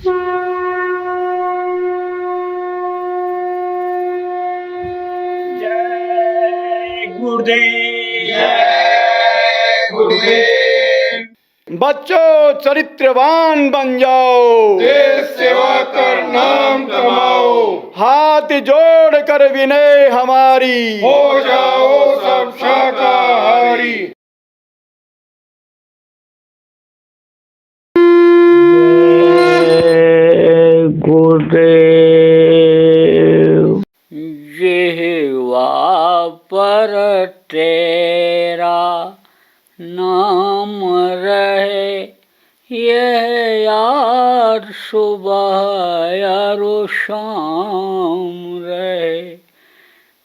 जय गुरुदेव। जय गुरुदेव। बच्चों चरित्रवान बन जाओ, देश सेवा कर नाम कमाओ, हाथ जोड़ कर विनय हमारी, हो जाओ सब शाकाहारी। गुरुदेव। जिह्वा पर तेरा नाम रहे, यह यार सुबह यार शाम रहे।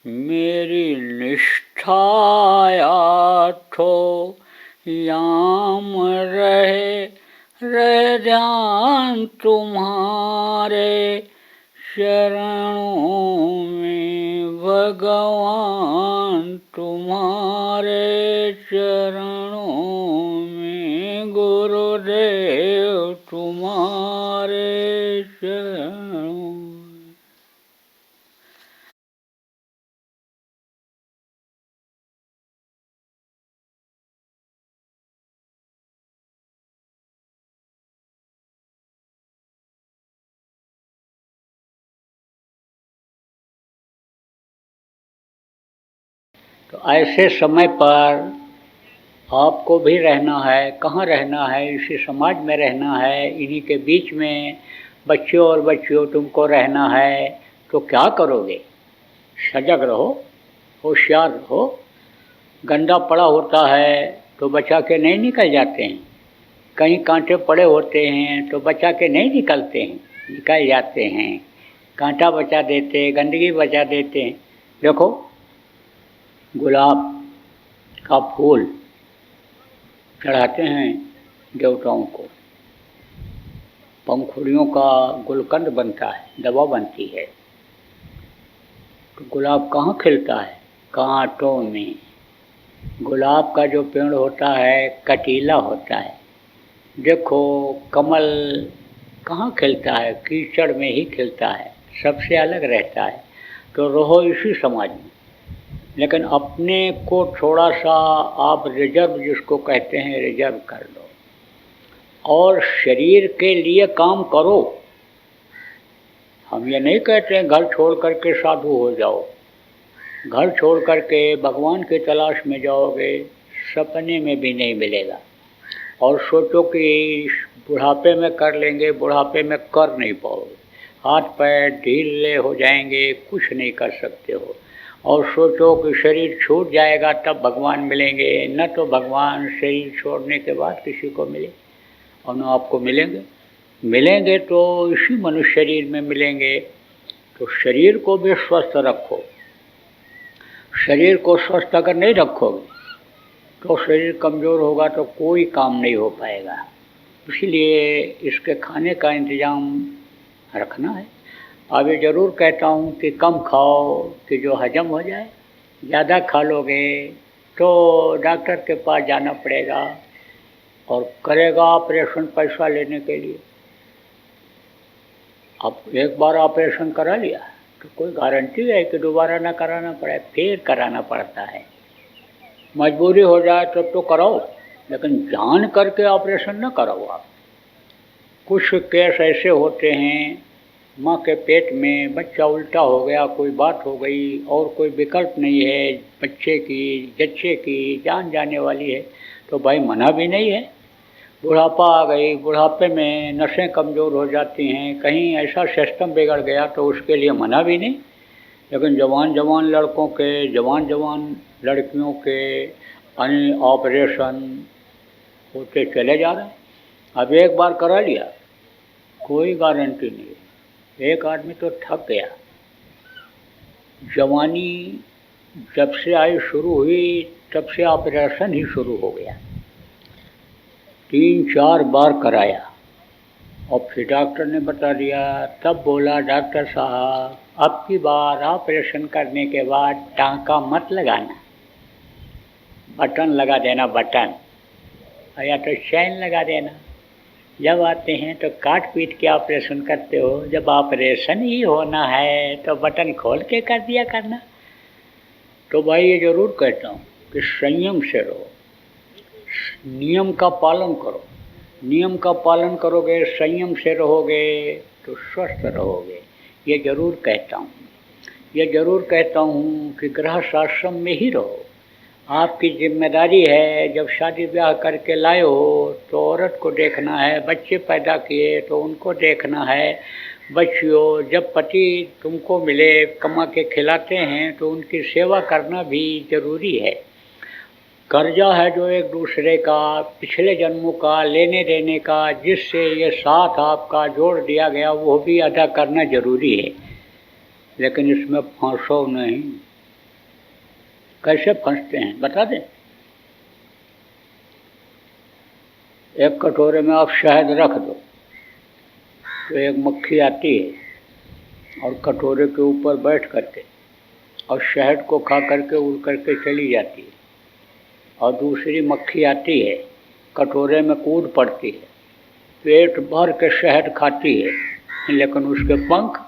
मेरी निष्ठा आठो याम रहे ध्यान तुम्हारे चरणों में भगवान, तुम्हारे चरणों में गुरुदेव, तुम्हारे चरणों में। तो ऐसे समय पर आपको भी रहना है। कहाँ रहना है? इसी समाज में रहना है, इन्हीं के बीच में बच्चों और बच्चियों तुमको रहना है। तो क्या करोगे? सजग रहो, होशियार रहो। गंदा पड़ा होता है तो बचा के नहीं निकल जाते हैं, कहीं कांटे पड़े होते हैं तो बचा के नहीं निकलते हैं, निकल जाते हैं। कांटा बचा देते, गंदगी बचा देते हैं। देखो, गुलाब का फूल चढ़ाते हैं देवताओं को, पंखुड़ियों का गुलकंद बनता है, दवा बनती है। तो गुलाब कहाँ खिलता है? कांटों में। गुलाब का जो पेड़ होता है कटीला होता है। देखो, कमल कहाँ खिलता है? कीचड़ में ही खिलता है, सबसे अलग रहता है। तो रहो इसी समाज में, लेकिन अपने को थोड़ा सा आप रिजर्व, जिसको कहते हैं, रिजर्व कर लो और शरीर के लिए काम करो। हम ये नहीं कहते हैं घर छोड़ करके साधु हो जाओ। घर छोड़ करके भगवान की तलाश में जाओगे, सपने में भी नहीं मिलेगा। और सोचो कि बुढ़ापे में कर लेंगे, बुढ़ापे में कर नहीं पाओगे, हाथ पैर ढीले हो जाएंगे, कुछ नहीं कर सकते हो। और सोचो कि शरीर छूट जाएगा तब भगवान मिलेंगे, न तो भगवान शरीर छोड़ने के बाद किसी को मिले और न आपको मिलेंगे। मिलेंगे तो इसी मनुष्य शरीर में मिलेंगे। तो शरीर को भी स्वस्थ रखो। शरीर को स्वस्थ अगर नहीं रखोगे तो शरीर कमज़ोर होगा तो कोई काम नहीं हो पाएगा। इसलिए इसके खाने का इंतज़ाम रखना है। अब ये ज़रूर कहता हूँ कि कम खाओ कि जो हजम हो जाए। ज़्यादा खा लोगे तो डॉक्टर के पास जाना पड़ेगा और करेगा ऑपरेशन पैसा लेने के लिए। अब एक बार ऑपरेशन करा लिया तो कोई गारंटी है कि दोबारा ना कराना पड़े, फिर कराना पड़ता है। मजबूरी हो जाए तब तो कराओ, लेकिन जान करके ऑपरेशन ना कराओ आप। कुछ केस ऐसे होते हैं, माँ के पेट में बच्चा उल्टा हो गया, कोई बात हो गई और कोई विकल्प नहीं है, बच्चे की जच्चे की जान जाने वाली है, तो भाई मना भी नहीं है। बुढ़ापा आ गई, बुढ़ापे में नसें कमज़ोर हो जाती हैं, कहीं ऐसा सिस्टम बिगड़ गया तो उसके लिए मना भी नहीं। लेकिन जवान जवान लड़कों के, जवान जवान लड़कियों के ऑपरेशन होते चले जा रहे हैं। अब एक बार करा लिया, कोई गारंटी नहीं। एक आदमी तो थक गया। जवानी जब से आई शुरू हुई तब से ऑपरेशन ही शुरू हो गया। 3-4 बार कराया और फिर डॉक्टर ने बता दिया, तब बोला डॉक्टर साहब अब की बार ऑपरेशन करने के बाद टाँका मत लगाना, बटन लगा देना, बटन, या तो चैन लगा देना। जब आते हैं तो काट पीट के ऑपरेशन करते हो, जब ऑपरेशन ही होना है तो बटन खोल के कर दिया करना। तो भाई ये ज़रूर कहता हूँ कि संयम से रहो, नियम का पालन करो। नियम का पालन करोगे, संयम से रहोगे तो स्वस्थ रहोगे। ये ज़रूर कहता हूँ, ये ज़रूर कहता हूँ कि गृहस्थ आश्रम में ही रहो। आपकी जिम्मेदारी है, जब शादी ब्याह करके लाए हो तो औरत को देखना है, बच्चे पैदा किए तो उनको देखना है। बच्चियों, जब पति तुमको मिले, कमा के खिलाते हैं तो उनकी सेवा करना भी ज़रूरी है। कर्जा है जो एक दूसरे का, पिछले जन्मों का, लेने देने का, जिससे ये साथ आपका जोड़ दिया गया, वो भी अदा करना ज़रूरी है। लेकिन इसमें फंसो नहीं। कैसे फंसते हैं बता दें। एक कटोरे में आप शहद रख दो तो एक मक्खी आती है और कटोरे के ऊपर बैठ करके और शहद को खा करके उड़ करके चली जाती है, और दूसरी मक्खी आती है, कटोरे में कूद पड़ती है, पेट भर के शहद खाती है, लेकिन उसके पंख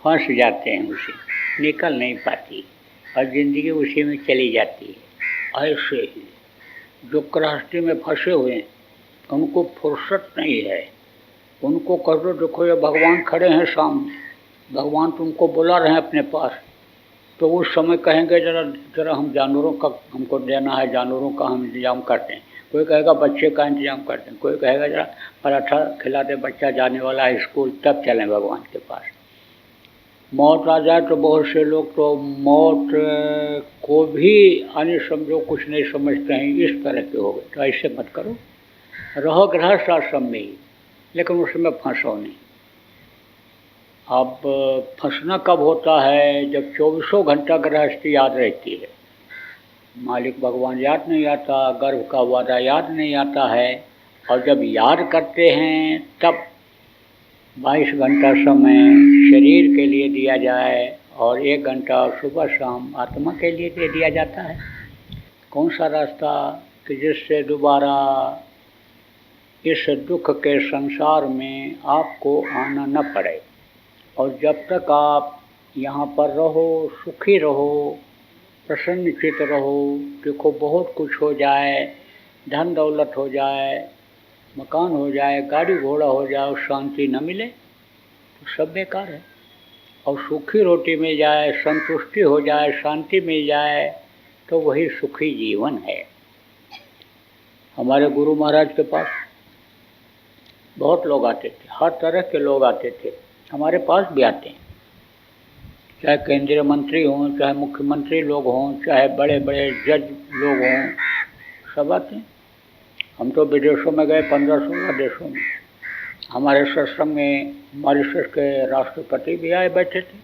फंस जाते हैं, उसे निकल नहीं पाती और ज़िंदगी उसी में चली जाती है। ऐसे ही जो गृहस्थी में फंसे हुए हैं उनको फुर्सत नहीं है। उनको कह दो देखो ये भगवान खड़े हैं सामने, भगवान तुमको बुला रहे हैं अपने पास, तो उस समय कहेंगे जरा हम जानवरों का हमको देना है, जानवरों का हम इंतजाम करते हैं। कोई कहेगा बच्चे का इंतजाम करते हैं, कोई कहेगा जरा पराठा खिला दे, बच्चा जाने वाला है स्कूल, तब चलें भगवान के पास। मौत आ जाए तो बहुत से लोग तो मौत को भी आने समझो कुछ नहीं समझते हैं, इस तरह के हो गए। तो ऐसे मत करो, रहो गृहस्थ आश्रम में ही, लेकिन उसमें फंसो नहीं। अब फंसना कब होता है? जब 24 घंटा गृहस्थी याद रहती है, मालिक भगवान याद नहीं आता, गर्भ का वादा याद नहीं आता है, और जब याद करते हैं तब 22 घंटा समय शरीर के लिए दिया जाए और 1 घंटा सुबह शाम आत्मा के लिए दे दिया जाता है। कौन सा रास्ता कि जिससे दोबारा इस दुख के संसार में आपको आना न पड़े, और जब तक आप यहाँ पर रहो, सुखी रहो, प्रसन्नचित रहो। देखो बहुत कुछ हो जाए, धन दौलत हो जाए, मकान हो जाए, गाड़ी घोड़ा हो जाए, शांति न मिले तो सब बेकार है। और सूखी रोटी मिल जाए, संतुष्टि हो जाए, शांति मिल जाए तो वही सुखी जीवन है। हमारे गुरु महाराज के पास बहुत लोग आते थे, हर तरह के लोग आते थे, हमारे पास भी आते हैं, चाहे केंद्रीय मंत्री हों, चाहे मुख्यमंत्री लोग हों, चाहे बड़े बड़े जज लोग हों, सब आते हैं। हम तो विदेशों में गए, 15-16 देशों में। हमारे सत्संग में मॉरिशस के राष्ट्रपति भी आए बैठे थे,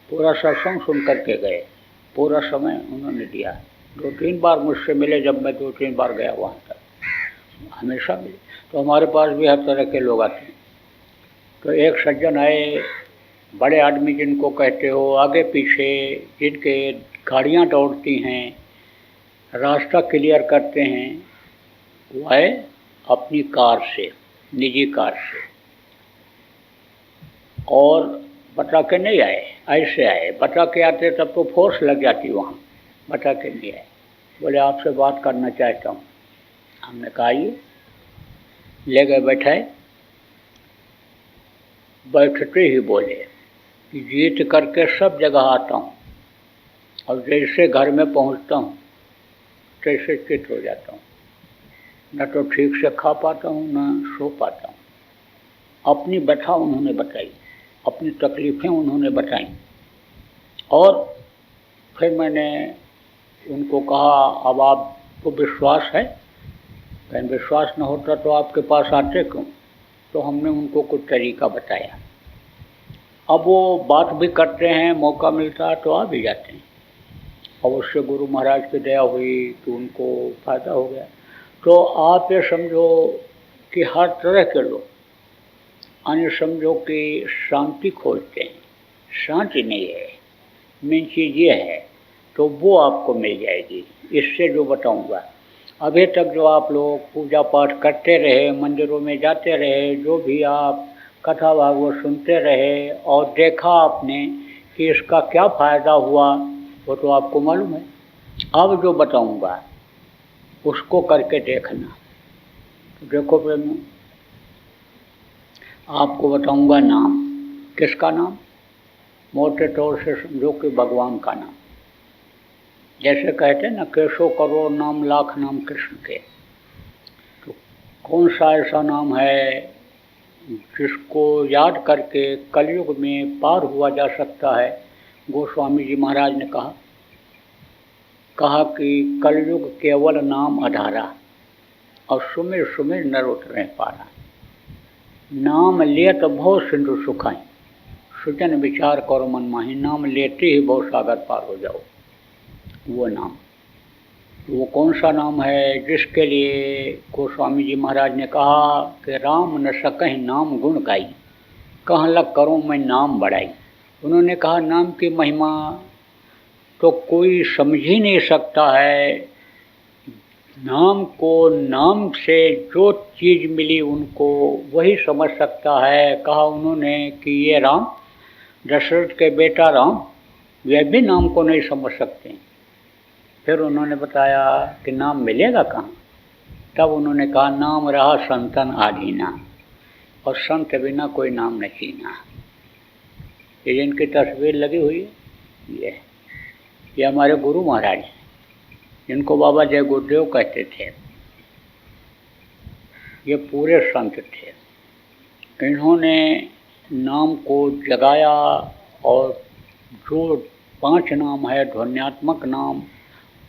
पूरा सत्संग सुन करके गए, पूरा समय उन्होंने दिया। 2-3 बार मुझसे मिले, जब मैं 2-3 बार गया वहाँ तक, हमेशा मिले। तो हमारे पास भी हर तरह के लोग आते हैं। तो एक सज्जन आए, बड़े आदमी जिनको कहते हो, आगे पीछे जिनके गाड़ियाँ दौड़ती हैं, रास्ता क्लियर करते हैं, वो आए अपनी कार से, निजी कार से, और बता के नहीं आए, ऐसे आए। बता के आते तब तो फोर्स लग जाती वहाँ, बता के नहीं आए। बोले आपसे बात करना चाहता हूँ। हमने कहा आइए, ले गए, बैठाए। बैठते ही बोले कि जीत करके सब जगह आता हूँ, और जैसे घर में पहुँचता हूँ तैसे चित हो जाता हूँ, न तो ठीक से खा पाता हूँ, न सो पाता हूँ। अपनी व्यथा उन्होंने बताई, अपनी तकलीफ़ें उन्होंने बताई, और फिर मैंने उनको कहा अब आपको विश्वास है? कहीं विश्वास न होता तो आपके पास आते क्यों? तो हमने उनको कुछ तरीका बताया। अब वो बात भी करते हैं, मौका मिलता है तो आ भी जाते हैं, और उससे गुरु महाराज की दया हुई तो उनको फ़ायदा हो गया। तो आप ये समझो कि हर तरह के लोग अन्य समझो कि शांति खोजते हैं, शांति नहीं है, मेन चीज़ ये है, तो वो आपको मिल जाएगी इससे जो बताऊंगा। अभी तक जो आप लोग पूजा पाठ करते रहे, मंदिरों में जाते रहे, जो भी आप कथा भागवत सुनते रहे और देखा आपने कि इसका क्या फ़ायदा हुआ, वो तो आपको मालूम है। अब जो बताऊंगा उसको करके देखना। तो देखो प्रेम, आपको बताऊंगा नाम। किसका नाम? मोटे तौर से समझो कि भगवान का नाम। जैसे कहते हैं ना, कैसो करोड़ नाम लाख नाम कृष्ण के। तो कौन सा ऐसा नाम है जिसको याद करके कलयुग में पार हुआ जा सकता है? गोस्वामी जी महाराज ने कहा कि कलयुग केवल नाम आधारा, और सुमिर सुमिर नर उतरे पारा। नाम लेत भव सिंधु सुखाई, सुजन विचार करो मन माही। नाम लेते ही भव सागर पार हो जाओ। वो नाम, वो कौन सा नाम है जिसके लिए गोस्वामी जी महाराज ने कहा कि राम न सकहि नाम गुण गाई, कहाँ लग करूँ मैं नाम बढ़ाई। उन्होंने कहा नाम की महिमा तो कोई समझ ही नहीं सकता है। नाम को, नाम से जो चीज़ मिली उनको वही समझ सकता है। कहा उन्होंने कि ये राम, दशरथ के बेटा राम, वे भी नाम को नहीं समझ सकते। फिर उन्होंने बताया कि नाम मिलेगा कहाँ? तब उन्होंने कहा नाम रहा संतन आधीना, और संत बिना कोई नाम न चीना। ये जिनकी तस्वीर लगी हुई है, ये हमारे गुरु महाराज हैं, जिनको बाबा जय गुरुदेव कहते थे। ये पूरे संत थे। इन्होंने नाम को जगाया, और जो 5 नाम है, ध्वन्यात्मक नाम,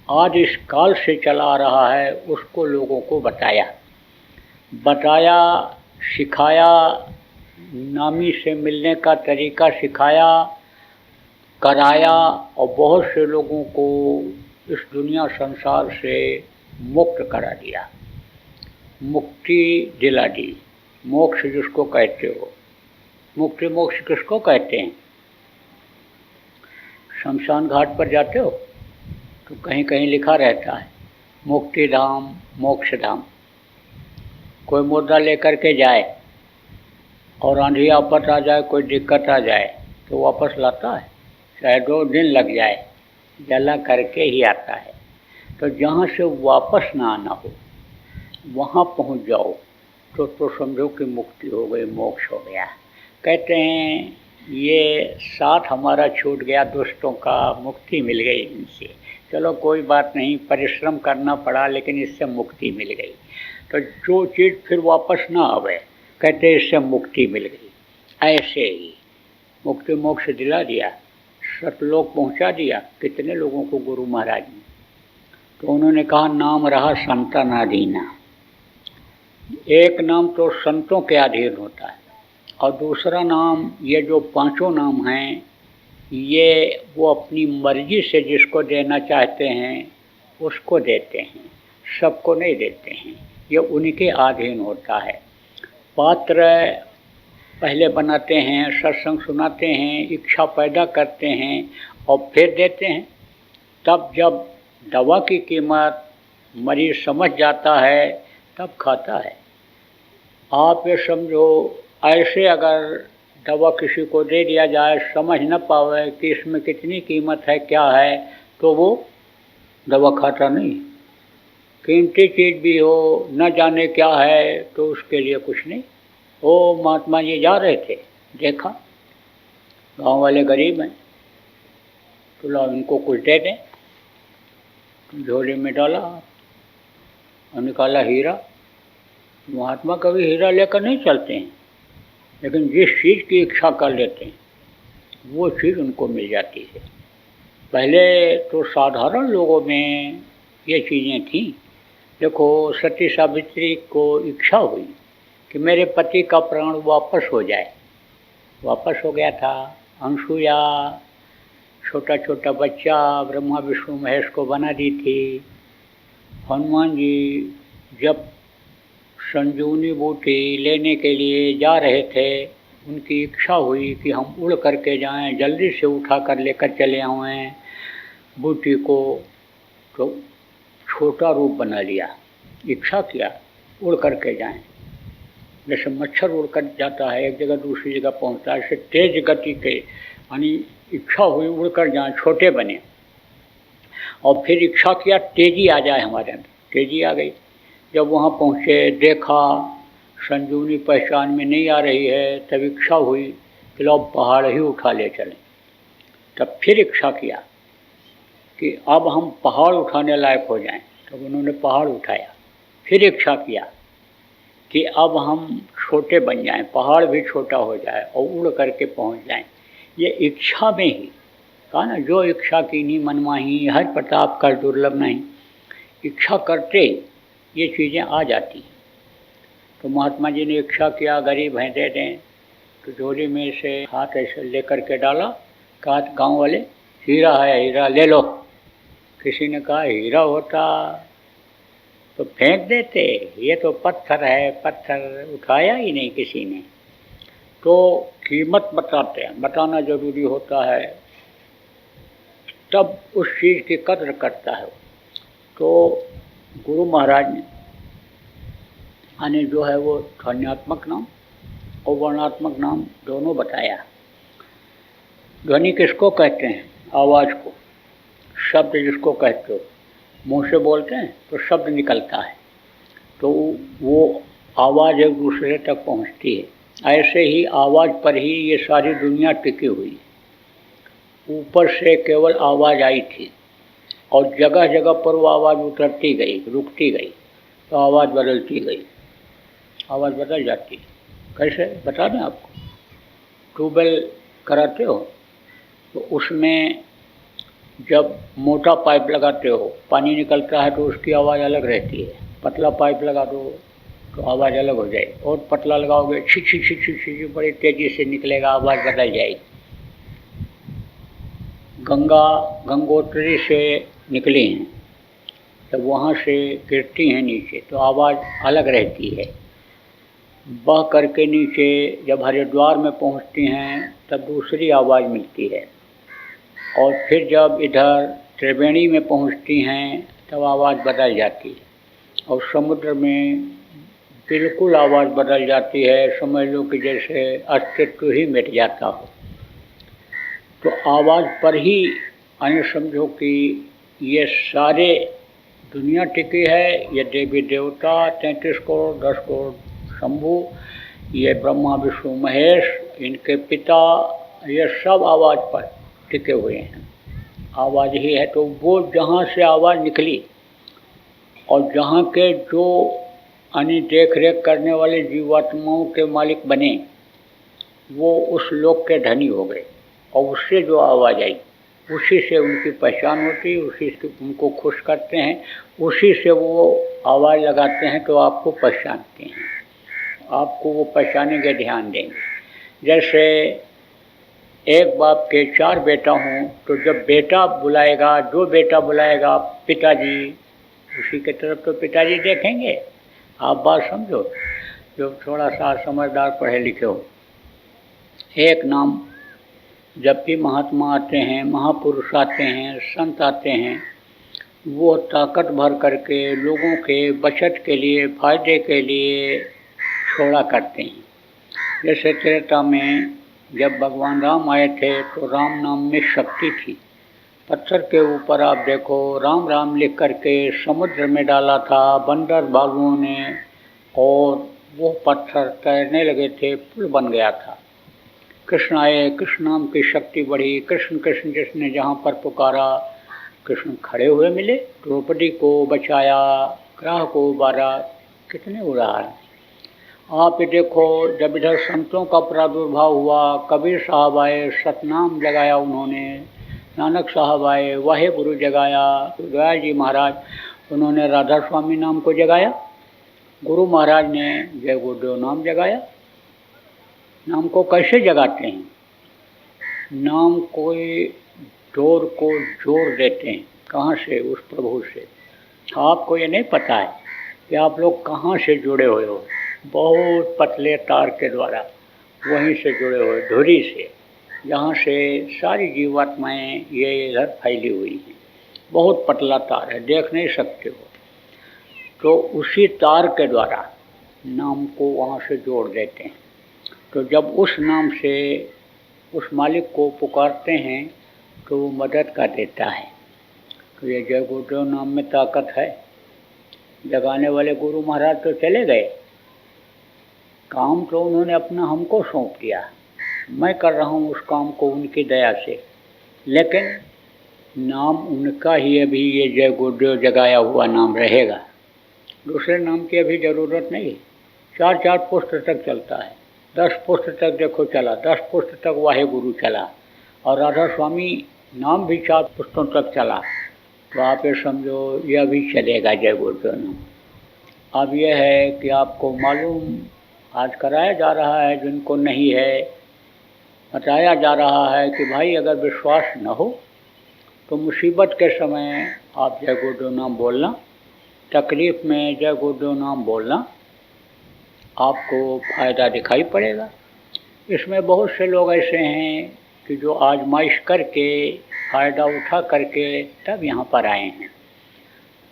आज इस काल से चला आ रहा है, उसको लोगों को बताया, सिखाया, नामी से मिलने का तरीका सिखाया, कराया, और बहुत से लोगों को इस दुनिया संसार से मुक्त करा दिया, मुक्ति दिला दी। मोक्ष जिसको कहते हो, मुक्ति मोक्ष किसको कहते हैं? शमशान घाट पर जाते हो तो कहीं कहीं लिखा रहता है मुक्ति धाम, मोक्ष धाम। कोई मुर्दा लेकर के जाए और आंधी आफत आ जाए, कोई दिक्कत आ जाए, तो वापस लाता है, चाहे 2 दिन लग जाए, जला करके ही आता है। तो जहाँ से वापस ना आना हो, वहाँ पहुँच जाओ तो समझो कि मुक्ति हो गई, मोक्ष हो गया। कहते हैं ये साथ हमारा छूट गया दोस्तों का, मुक्ति मिल गई इनसे। चलो कोई बात नहीं, परिश्रम करना पड़ा, लेकिन इससे मुक्ति मिल गई। तो जो चीज़ फिर वापस ना आवे, कहते इससे मुक्ति मिल गई। ऐसे ही मुक्ति मोक्ष दिला दिया, सतलोक पहुंचा दिया कितने लोगों को गुरु महाराज ने। तो उन्होंने कहा नाम रहा संतन अधीना। एक नाम तो संतों के अधीन होता है, और दूसरा नाम, ये जो 5 नाम हैं, ये वो अपनी मर्जी से जिसको देना चाहते हैं उसको देते हैं, सबको नहीं देते हैं। ये उनके अधीन होता है। पात्र पहले बनाते हैं, सत्संग सुनाते हैं, इच्छा पैदा करते हैं और फिर देते हैं। तब जब दवा की कीमत मरीज समझ जाता है तब खाता है। आप ये समझो, ऐसे अगर दवा किसी को दे दिया जाए, समझ न पावे कि इसमें कितनी कीमत है, क्या है, तो वो दवा खाता नहीं। कीमती चीज़ भी हो, न जाने क्या है, तो उसके लिए कुछ नहीं। वो महात्मा जी जा रहे थे, देखा गांव वाले गरीब हैं, तो लो इनको कुछ दे दें। झोले में डाला और निकाला हीरा। महात्मा कभी हीरा लेकर नहीं चलते हैं, लेकिन जिस चीज़ की इच्छा कर लेते हैं वो चीज़ उनको मिल जाती है। पहले तो साधारण लोगों में ये चीज़ें थीं। देखो, सती सावित्री को इच्छा हुई कि मेरे पति का प्राण वापस हो जाए, वापस हो गया था। अनसुया छोटा छोटा बच्चा ब्रह्मा विष्णु महेश को बना दी थी। हनुमान जी जब संजीवनी बूटी लेने के लिए जा रहे थे, उनकी इच्छा हुई कि हम उड़ करके जाएं, जल्दी से उठा कर लेकर चले आएँ बूटी को। तो छोटा रूप बना लिया, इच्छा किया उड़ करके जाएं। जैसे मच्छर उड़ कर जाता है एक जगह दूसरी जगह पहुंचता है, ऐसे तेज गति के यानी इच्छा हुई उड़ कर जाएं, छोटे बने। और फिर इच्छा किया तेजी आ जाए हमारे अंदर, तेजी आ गई। जब वहाँ पहुँचे देखा संजीवनी पहचान में नहीं आ रही है, तब इच्छा हुई कि लो पहाड़ ही उठा ले चलें। तब फिर इच्छा किया कि अब हम पहाड़ उठाने लायक हो जाएं, तब उन्होंने पहाड़ उठाया। फिर इच्छा किया कि अब हम छोटे बन जाएं, पहाड़ भी छोटा हो जाए और उड़ करके पहुंच जाएं। ये इच्छा में ही कहा ना, जो इच्छा कीनी मन माही हर प्रताप कर दुर्लभ नहीं। इच्छा करते ये चीज़ें आ जाती हैं। तो महात्मा जी ने इच्छा किया गरीब हैं दे दें, तो झोली में से हाथ ऐसे लेकर के डाला, कहा गाँव वाले हीरा है हीरा ले लो। किसी ने कहा हीरा होता तो फेंक देते, ये तो पत्थर है, पत्थर उठाया ही नहीं किसी ने। तो कीमत बताते हैं, बताना जरूरी होता है, तब उस चीज़ की कद्र करता है। तो गुरु महाराज ने यानी जो है वो ध्वन्यात्मक नाम और वर्णात्मक नाम दोनों बताया। ध्वनि किसको कहते हैं? आवाज़ को। शब्द जिसको कहते हो, मुंह से बोलते हैं तो शब्द निकलता है, तो वो आवाज़ एक दूसरे तक पहुंचती है। ऐसे ही आवाज़ पर ही ये सारी दुनिया टिकी हुई है। ऊपर से केवल आवाज़ आई थी और जगह जगह पर वो आवाज़ उतरती गई, रुकती गई, तो आवाज़ बदलती गई, आवाज़ बदल जाती है। कैसे बता दें आपको? ट्यूबवेल कराते हो तो उसमें जब मोटा पाइप लगाते हो पानी निकलता है तो उसकी आवाज़ अलग रहती है। पतला पाइप लगा दो तो आवाज़ अलग हो जाएगी, और पतला लगाओगे छिक छिक छिक छिक छिक बड़ी तेज़ी से निकलेगा, आवाज़ बदल जाएगी। गंगोत्री से निकली हैं, जब वहाँ से गिरती हैं नीचे तो आवाज़ अलग रहती है। बह करके नीचे जब हरिद्वार में पहुँचती हैं तब दूसरी आवाज़ मिलती है, और फिर जब इधर त्रिवेणी में पहुँचती हैं तब आवाज़ बदल जाती है, और समुद्र में बिल्कुल आवाज़ बदल जाती है, समझ लो कि जैसे अस्तित्व ही मिट जाता हो। तो आवाज़ पर ही यानी समझो कि ये सारे दुनिया टिकी है। ये देवी देवता 33 करोड़ 10 करोड़ शंभु, ये ब्रह्मा विष्णु महेश, इनके पिता, ये सब आवाज़ पर टिके हुए हैं। आवाज़ ही है। तो वो जहाँ से आवाज़ निकली और जहाँ के जो यानी देख रेख करने वाले जीवात्माओं के मालिक बने, वो उस लोक के धनी हो गए, और उससे जो आवाज़ आई उसी से उनकी पहचान होती है, उसी से उनको खुश करते हैं, उसी से वो आवाज़ लगाते हैं तो आपको पहचानते हैं, आपको वो पहचानेंगे, ध्यान देंगे। जैसे एक बाप के 4 बेटा हों तो जब बेटा बुलाएगा, जो बेटा बुलाएगा पिताजी, उसी के तरफ तो पिताजी देखेंगे। आप बात समझो, जो थोड़ा सा समझदार पढ़े लिखे हो। एक नाम जब भी महात्मा आते हैं, महापुरुष आते हैं, संत आते हैं, वो ताकत भर करके लोगों के बचत के लिए, फायदे के लिए छोड़ा करते हैं। जैसे त्रेता में जब भगवान राम आए थे तो राम नाम में शक्ति थी। पत्थर के ऊपर आप देखो राम राम लिख करके समुद्र में डाला था बंदर बालुओं ने, और वो पत्थर तैरने लगे थे, पुल बन गया था। कृष्ण आए, कृष्ण नाम की शक्ति बढ़ी, कृष्ण कृष्ण जिसने जहाँ पर पुकारा, कृष्ण खड़े हुए मिले, द्रौपदी को बचाया, ग्राह को उबारा। कितने उदाहरण। आप देखो जब इधर संतों का प्रादुर्भाव हुआ, कबीर साहब आए, सतनाम जगाया उन्होंने, नानक साहब आए, वाहे गुरु जगाया, दयाल जी महाराज उन्होंने राधा स्वामी नाम को जगाया, गुरु महाराज ने जय गुरुदेव नाम जगाया। नाम को कैसे जगाते हैं? नाम कोई डोर को जोड़ देते हैं। कहाँ से? उस प्रभु से। आपको ये नहीं पता है कि आप लोग कहाँ से जुड़े हुए हो। बहुत पतले तार के द्वारा वहीं से जुड़े हुए, धुरी से, जहाँ से सारी जीवात्माएँ ये इधर फैली हुई हैं। बहुत पतला तार है, देख नहीं सकते हो, तो उसी तार के द्वारा नाम को वहाँ से जोड़ देते हैं। तो जब उस नाम से उस मालिक को पुकारते हैं तो वो मदद कर देता है। तो ये जय गुरुदेव नाम में ताकत है। जगाने वाले गुरु महाराज तो चले गए, काम तो उन्होंने अपना हमको सौंप दिया, मैं कर रहा हूँ उस काम को उनकी दया से, लेकिन नाम उनका ही अभी ये जय गुरुदेव जगाया हुआ नाम रहेगा। दूसरे नाम की अभी ज़रूरत नहीं है। 4-4 पुष्ट तक चलता है, 10 पुष्ट तक देखो चला, 10 पुष्ट तक वाहे गुरु चला, और राधा स्वामी नाम भी 4 पुष्टों तक चला। तो आप ये समझो यह भी चलेगा जय गुरुदेव नाम। अब यह है कि आपको मालूम आज कराया जा रहा है, जिनको नहीं है बताया जा रहा है कि भाई अगर विश्वास न हो तो मुसीबत के समय आप जय गुरुदेव नाम बोलना, तकलीफ़ में जय गुरुदेव नाम बोलना, आपको फ़ायदा दिखाई पड़ेगा। इसमें बहुत से लोग ऐसे हैं कि जो आजमाइश करके फ़ायदा उठा करके तब यहाँ पर आए हैं।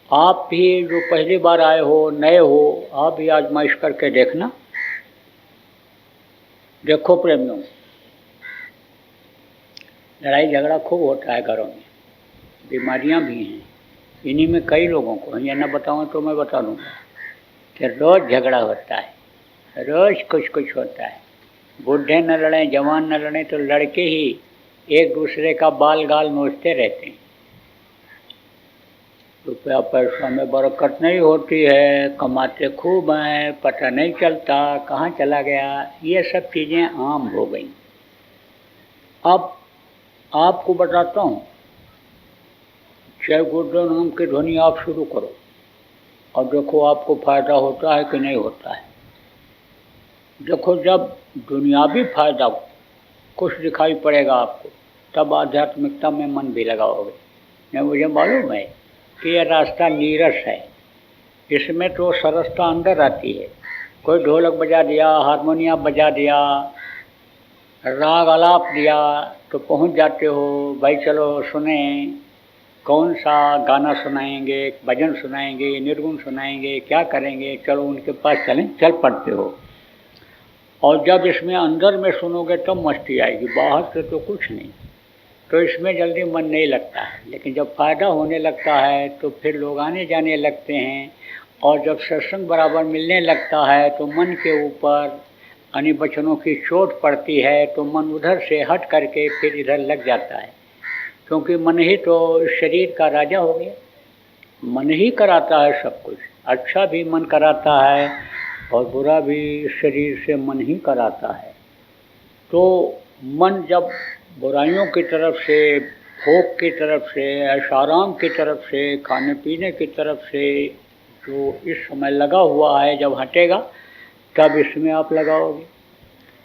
आप भी जो पहली बार आए हो, नए हो, आप भी आजमाइश करके देखना। देखो प्रेमियों, लड़ाई झगड़ा खूब होता है घरों में, बीमारियाँ भी हैं, इन्हीं में कई लोगों को, ये न बताऊँ तो मैं बता दूँगा कि रोज़ झगड़ा होता है, रोज़ कुछ होता है। बूढ़े न लड़ें, जवान न लड़ें तो लड़के ही एक दूसरे का बाल गाल नोचते रहते हैं। रुपया पैसा में बरकत नहीं होती है, कमाते खूब हैं, पता नहीं चलता कहाँ चला गया, ये सब चीज़ें आम हो गई। अब आपको बताता हूँ, जय गुरुदेव नाम की ध्वनि आप शुरू करो और देखो आपको फ़ायदा होता है कि नहीं होता है। देखो जब दुनियावी फ़ायदा कुछ दिखाई पड़ेगा आपको, तब आध्यात्मिकता में मन भी लगाओगे। मैं मुझे मालूम है कि यह रास्ता नीरस है, इसमें तो सरसता अंदर आती है। कोई ढोलक बजा दिया, हारमोनियम बजा दिया, राग आलाप दिया तो पहुंच जाते हो, भाई चलो सुने, कौन सा गाना सुनाएंगे, भजन सुनाएंगे, निर्गुण सुनाएंगे, क्या करेंगे, चलो उनके पास चलें, चल पड़ते हो। और जब इसमें अंदर में सुनोगे तब मस्ती आएगी, बाहर से तो कुछ नहीं, तो इसमें जल्दी मन नहीं लगता है। लेकिन जब फ़ायदा होने लगता है तो फिर लोग आने जाने लगते हैं, और जब सत्संग बराबर मिलने लगता है तो मन के ऊपर अन्य वचनों की चोट पड़ती है, तो मन उधर से हट करके फिर इधर लग जाता है, क्योंकि मन ही तो शरीर का राजा हो गया। मन ही कराता है सब कुछ, अच्छा भी मन कराता है और बुरा भी शरीर से मन ही कराता है। तो मन जब बुराइयों की तरफ से, भोग की तरफ से, ऐशाराम की तरफ से, खाने पीने की तरफ से जो इस समय लगा हुआ है, जब हटेगा तब इसमें आप लगाओगे।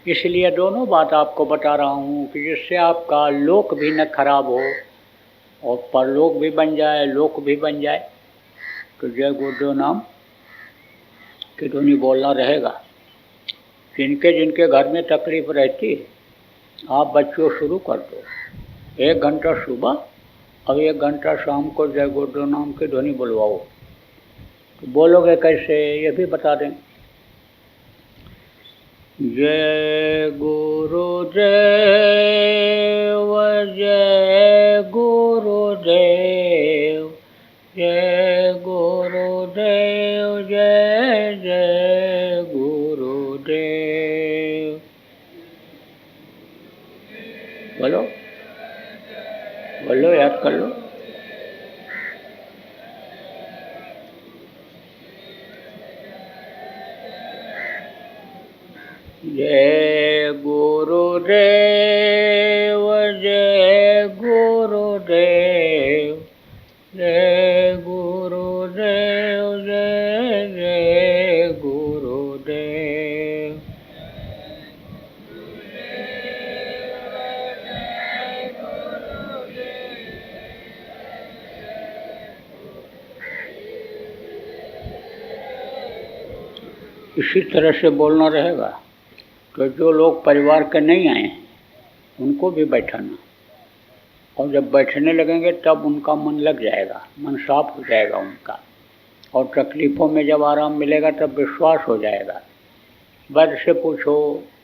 इसलिए दोनों बात आपको बता रहा हूँ कि जिससे आपका लोक भी न खराब हो और परलोक भी बन जाए, लोक भी बन जाए। तो जय गुरुदेव नाम की ध्वनि बोलना रहेगा। जिनके जिनके घर में तकलीफ रहती है, आप बच्चों शुरू कर दो, 1 घंटा सुबह और 1 घंटा शाम को जय गुरुदेव नाम की ध्वनि बुलवाओ। तो बोलोगे कैसे, ये भी बता दें। जय गुरुदेव, जय गुरुदेव, जय गुरुदेव, जय जय गुरुदेव। बोलो बोलो, याद कर लो। जय गुरुदेव, जय गुरुदेव, जय गुरुदेव, जय जय गुरुदेव। इसी तरह से बोलना रहेगा। तो जो लोग परिवार के नहीं आए हैं उनको भी बैठाना, और जब बैठने लगेंगे तब उनका मन लग जाएगा, मन साफ हो जाएगा उनका, और तकलीफ़ों में जब आराम मिलेगा तब विश्वास हो जाएगा। वैद्य से पूछो,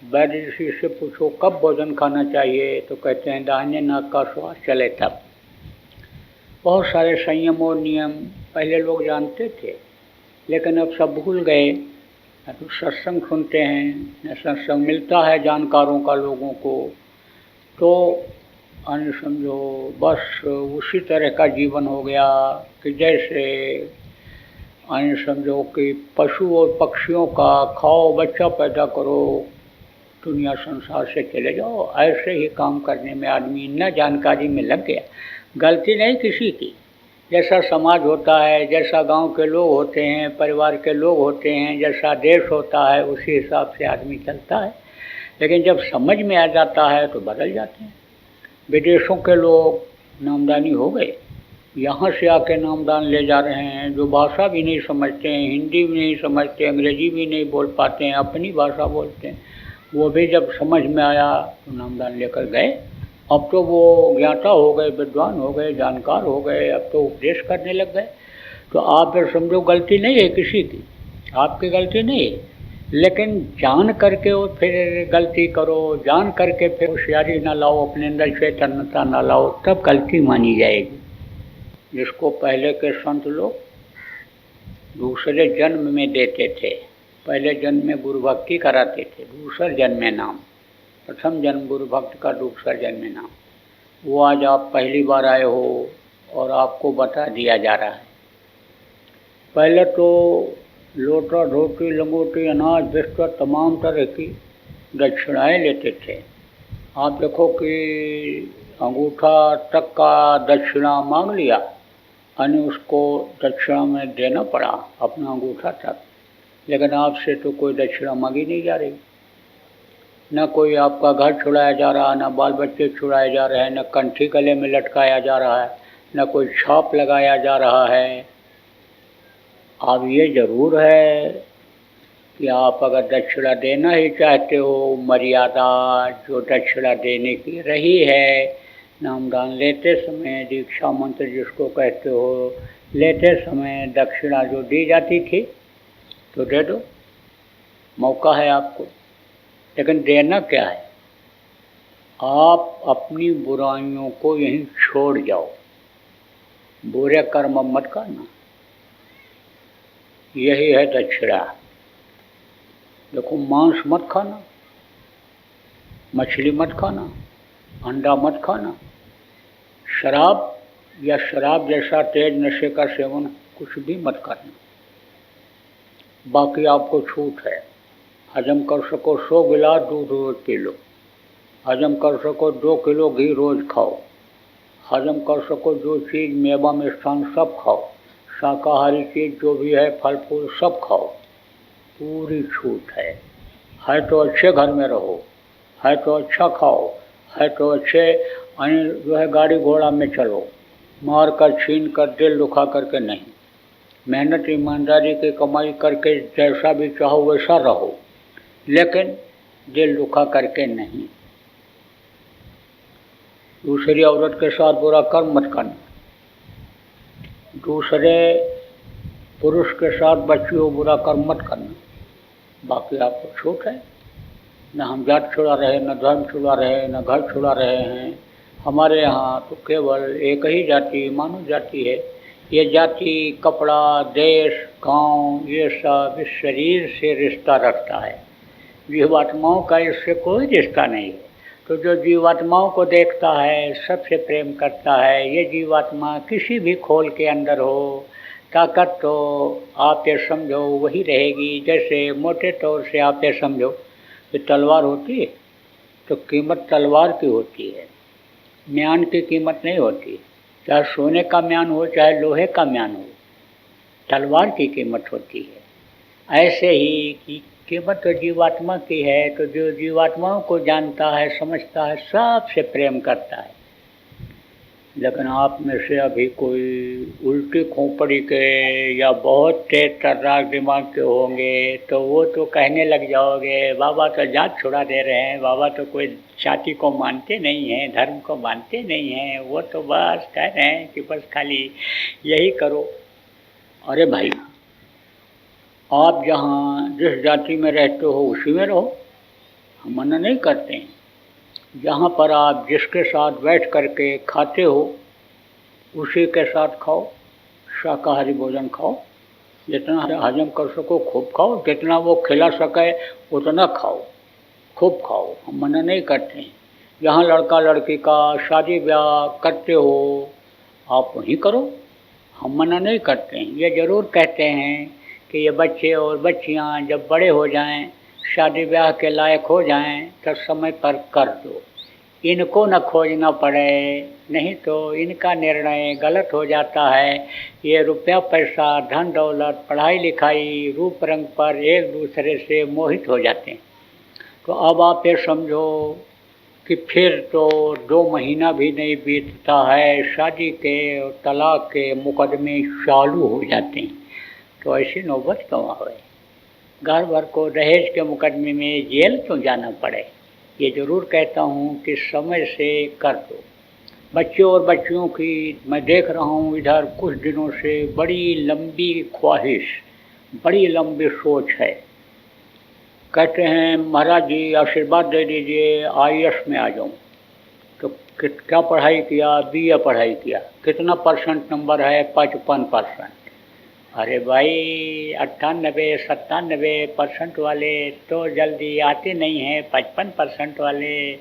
वैद्य ऋषि से पूछो कब भोजन खाना चाहिए, तो कहते हैं दाहिने नाक का श्वास चले तब। बहुत सारे संयम और नियम पहले लोग जानते थे, लेकिन अब सब भूल गए। न तो सत्संग सुनते हैं, न सत्संग मिलता है जानकारों का लोगों को, तो अन्य समझो बस उसी तरह का जीवन हो गया कि जैसे अन्य समझो कि पशु और पक्षियों का खाओ, बच्चा पैदा करो, दुनिया संसार से चले जाओ, ऐसे ही काम करने में आदमी न जानकारी में लग गया। गलती नहीं किसी की, जैसा समाज होता है, जैसा गांव के लोग होते हैं, परिवार के लोग होते हैं, जैसा देश होता है, उसी हिसाब से आदमी चलता है। लेकिन जब समझ में आ जाता है तो बदल जाते हैं। विदेशों के लोग नामदानी हो गए, यहाँ से आके नामदान ले जा रहे हैं, जो भाषा भी नहीं समझते हैं, हिंदी भी नहीं समझते, अंग्रेजी भी नहीं बोल पाते हैं, अपनी भाषा बोलते हैं, वो भी जब समझ में आया तो नामदान लेकर गए। अब तो वो ज्ञाता हो गए, विद्वान हो गए, जानकार हो गए, अब तो उपदेश करने लग गए। तो आप फिर समझो गलती नहीं है किसी की, आपकी गलती नहीं है, लेकिन जान करके वो फिर गलती करो, जान करके फिर होशियारी ना लाओ, अपने अंदर चैतन्यता ना लाओ, तब गलती मानी जाएगी। जिसको पहले के संत लोग दूसरे जन्म में देते थे, पहले जन्म में गुरु भक्ति कराते थे, दूसरे जन्म में नाम, प्रथम जन्म गुरु भक्त का, दूसरा जन्म में नाम, वो आज आप पहली बार आए हो और आपको बता दिया जा रहा है। पहले तो लोटा, धोती, लंगोटी, अनाज, बिस्तर, तमाम तरह की दक्षिणाएँ लेते थे। आप देखो कि अंगूठा तक का दक्षिणा मांग लिया, यानी उसको दक्षिणा में देना पड़ा, अपना अंगूठा तक। लेकिन आपसे तो कोई दक्षिणा मांगी नहीं जा रही, न कोई आपका घर छुड़ाया जा रहा, न बाल बच्चे छुड़ाए जा रहे हैं, न कंठी गले में लटकाया जा रहा है, न कोई छाप लगाया जा रहा है। अब ये ज़रूर है कि आप अगर दक्षिणा देना ही चाहते हो, मर्यादा जो दक्षिणा देने की रही है, नामदान लेते समय, दीक्षा मंत्र जिसको कहते हो, लेते समय दक्षिणा जो दी जाती थी तो दे दो, मौका है आपको। लेकिन देना क्या है, आप अपनी बुराइयों को यहीं छोड़ जाओ, बुरे कर्म मत करना, यही है दक्षिणा। देखो, मांस मत खाना, मछली मत खाना, अंडा मत खाना, शराब या शराब जैसा तेज नशे का सेवन कुछ भी मत करना। बाकी आपको छूट है, हजम कर सको 100 गिलास दूध रोज पी लो, हजम कर सको 2 किलो घी रोज खाओ, हजम कर सको जो चीज़ मेवा मिष्ठान सब खाओ, शाकाहारी चीज़ जो भी है फल फूल सब खाओ, पूरी छूट है तो अच्छे घर में रहो, है तो अच्छा खाओ, है तो अच्छे जो है गाड़ी घोड़ा में चलो, मार कर छीन कर दिल दुखा करके नहीं, मेहनत ईमानदारी की कमाई करके जैसा भी चाहो वैसा रहो, लेकिन दिल दुखा करके नहीं। दूसरी औरत के साथ बुरा कर्म मत करना, दूसरे पुरुष के साथ बच्चियों बुरा कर्म मत करना। बाकी आपको छूट है, न हम जात छुड़ा रहे, न धर्म छुड़ा रहे, न घर छुड़ा रहे हैं। हमारे यहाँ तो केवल एक ही जाति मानव जाति है। ये जाति, कपड़ा, देश, गांव, ये सब इस शरीर से रिश्ता रखता है, जीवात्माओं का इससे कोई रिश्ता नहीं है। तो जो जीवात्माओं को देखता है, सबसे प्रेम करता है, ये जीवात्मा किसी भी खोल के अंदर हो, ताकत तो आप ये समझो वही रहेगी। जैसे मोटे तौर से आप ये समझो कि तलवार होती है तो कीमत तलवार की होती है, म्यान की कीमत नहीं होती। चाहे सोने का म्यान हो, चाहे लोहे का म्यान हो, तलवार की कीमत होती है। ऐसे ही कि कीमत तो जीवात्मा की है, तो जो जीवात्माओं को जानता है, समझता है, सबसे प्रेम करता है। लेकिन आप में से अभी कोई उल्टी खोपड़ी के या बहुत तेज तर्राक दिमाग के होंगे तो वो तो कहने लग जाओगे बाबा तो जात छुड़ा दे रहे हैं, बाबा तो कोई जाति को मानते नहीं हैं, धर्म को मानते नहीं हैं, वो तो बस कह रहे हैं कि बस खाली यही करो। अरे भाई, आप जहाँ जिस जाति में रहते हो उसी में रहो, हम मना नहीं करते हैं। जहाँ पर आप जिसके साथ बैठ करके खाते हो उसी के साथ खाओ, शाकाहारी भोजन खाओ, जितना हजम कर सको खूब खाओ, जितना वो खिला सके उतना खाओ, खूब खाओ, हम मना नहीं करते हैं। जहाँ लड़का लड़की का शादी ब्याह करते हो आप वहीं करो, हम मना नहीं करते हैं। ये ज़रूर कहते हैं कि ये बच्चे और बच्चियाँ जब बड़े हो जाएं, शादी ब्याह के लायक हो जाएं तो समय पर कर दो, इनको न खोजना पड़े, नहीं तो इनका निर्णय गलत हो जाता है। ये रुपया पैसा धन दौलत पढ़ाई लिखाई रूप रंग पर एक दूसरे से मोहित हो जाते हैं। तो अब आप ये समझो कि फिर तो 2 महीना भी नहीं बीतता है शादी के और तलाक के मुकदमे चालू हो जाते हैं। तो ऐसी नौबत क्यों आवे, घर भर को दहेज के मुकदमे में जेल क्यों जाना पड़े। ये ज़रूर कहता हूँ कि समय से कर दो। बच्चों और बच्चियों की मैं देख रहा हूँ इधर कुछ दिनों से बड़ी लंबी ख्वाहिश, बड़ी लंबी सोच है। कहते हैं महाराज जी आशीर्वाद दे दीजिए IAS में आ जाऊँ। तो क्या पढ़ाई किया, BA पढ़ाई किया, कितना % नंबर है, 55%। अरे भाई 98-97% वाले तो जल्दी आते नहीं हैं, 55% वाले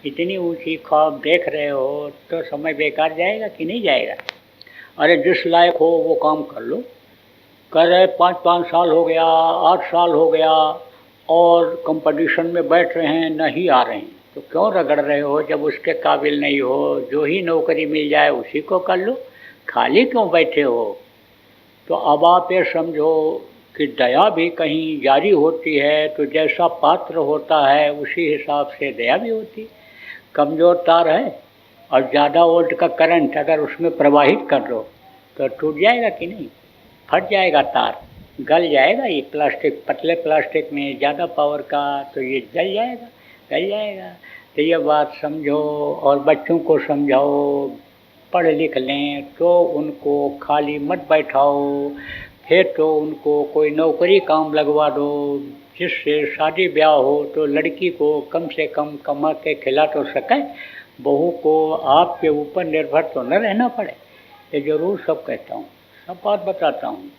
इतनी ऊंची ख्वाब देख रहे हो तो समय बेकार जाएगा कि नहीं जाएगा। अरे जिस लायक हो वो काम कर लो। कह रहे 5 साल हो गया, 8 साल हो गया और कंपटीशन में बैठ रहे हैं, नहीं आ रहे हैं, तो क्यों रगड़ रहे हो जब उसके काबिल नहीं हो। जो ही नौकरी मिल जाए उसी को कर लो, खाली क्यों बैठे हो। तो अब आप ये समझो कि दया भी कहीं जारी होती है तो जैसा पात्र होता है उसी हिसाब से दया भी होती है। कमज़ोर तार है और ज़्यादा वोल्ट का करंट अगर उसमें प्रवाहित कर दो तो टूट जाएगा कि नहीं, फट जाएगा तार, गल जाएगा। ये प्लास्टिक, पतले प्लास्टिक में ज़्यादा पावर का तो ये जल जाएगा, गल जाएगा। तो ये बात समझो और बच्चों को समझाओ, पढ़ लिख लें तो उनको खाली मत बैठाओ, फिर तो उनको कोई नौकरी काम लगवा दो जिससे शादी ब्याह हो तो लड़की को कम से कम कमा के खिला तो सकें, बहू को आपके ऊपर निर्भर तो न रहना पड़े। ये ज़रूर सब कहता हूँ, सब बात बताता हूँ,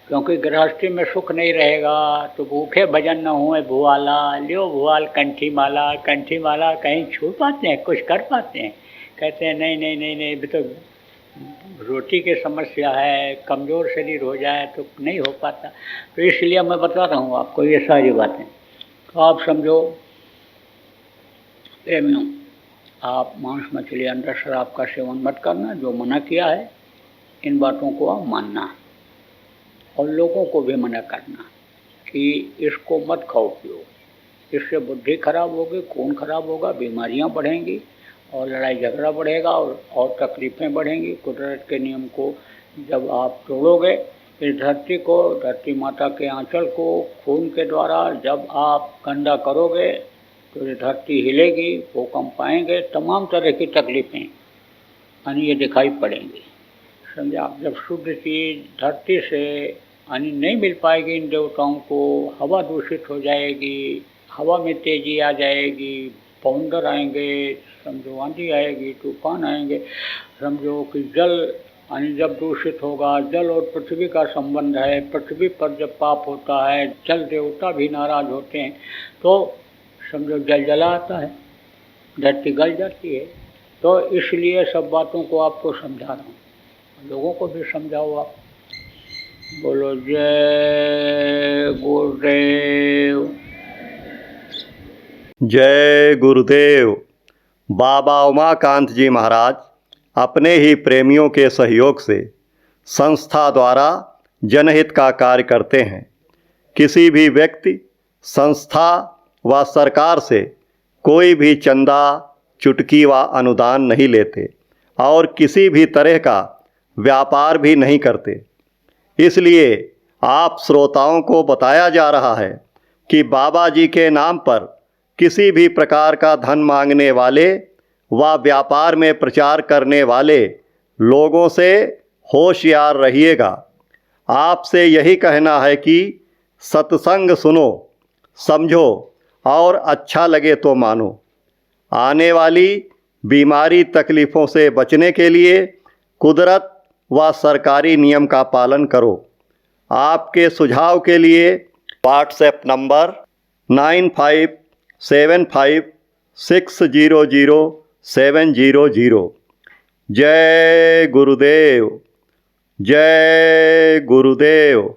क्योंकि गृहस्थी में सुख नहीं रहेगा तो भूखे भजन न हुए भुआला, लियो भुआल कंठी माला। कंठी माला कहीं छू पाते हैं, कुछ कर पाते हैं। कहते हैं नहीं नहीं नहीं नहीं, तो रोटी की समस्या है, कमज़ोर शरीर हो जाए तो नहीं हो पाता। तो इसलिए मैं बता रहा हूँ आपको ये सारी बातें। तो आप समझो प्रेमियों, आप मांस मछली अंडा शराब का सेवन मत करना, जो मना किया है इन बातों को आप मानना और लोगों को भी मना करना कि इसको मत खाओ पियो, इससे बुद्धि खराब होगी, खून खराब होगा, बीमारियां बढ़ेंगी और लड़ाई झगड़ा बढ़ेगा और तकलीफ़ें बढ़ेंगी। कुदरत के नियम को जब आप तोड़ोगे, इस धरती को, धरती माता के आंचल को खून के द्वारा जब आप गंदा करोगे तो ये धरती हिलेगी, भूकंप आएंगे, तमाम तरह की तकलीफ़ें यानी ये दिखाई पड़ेंगी। समझे आप, जब शुद्ध चीज़ धरती से यानी नहीं मिल पाएगी इन देवताओं को, हवा दूषित हो जाएगी, हवा में तेज़ी आ जाएगी, बौंदर आएंगे, समझो आंधी आएगी, तूफान आएंगे। समझो कि जल यानी जब दूषित होगा, जल और पृथ्वी का संबंध है, पृथ्वी पर जब पाप होता है जल देवता भी नाराज़ होते हैं, तो समझो जल जला आता है, धरती गल जाती है। तो इसलिए सब बातों को आपको समझा रहा हूँ, लोगों को भी समझाओ आप। बोलो जय गुरुदेव। जय गुरुदेव। बाबा उमाकांत जी महाराज अपने ही प्रेमियों के सहयोग से संस्था द्वारा जनहित का कार्य करते हैं। किसी भी व्यक्ति, संस्था व सरकार से कोई भी चंदा, चुटकी व अनुदान नहीं लेते और किसी भी तरह का व्यापार भी नहीं करते। इसलिए आप श्रोताओं को बताया जा रहा है कि बाबा जी के नाम पर किसी भी प्रकार का धन मांगने वाले व व्यापार में प्रचार करने वाले लोगों से होशियार रहिएगा। आपसे यही कहना है कि सत्संग सुनो, समझो और अच्छा लगे तो मानो। आने वाली बीमारी तकलीफ़ों से बचने के लिए कुदरत व सरकारी नियम का पालन करो। आपके सुझाव के लिए व्हाट्सएप नंबर 9575600700। जय गुरुदेव, जय गुरुदेव।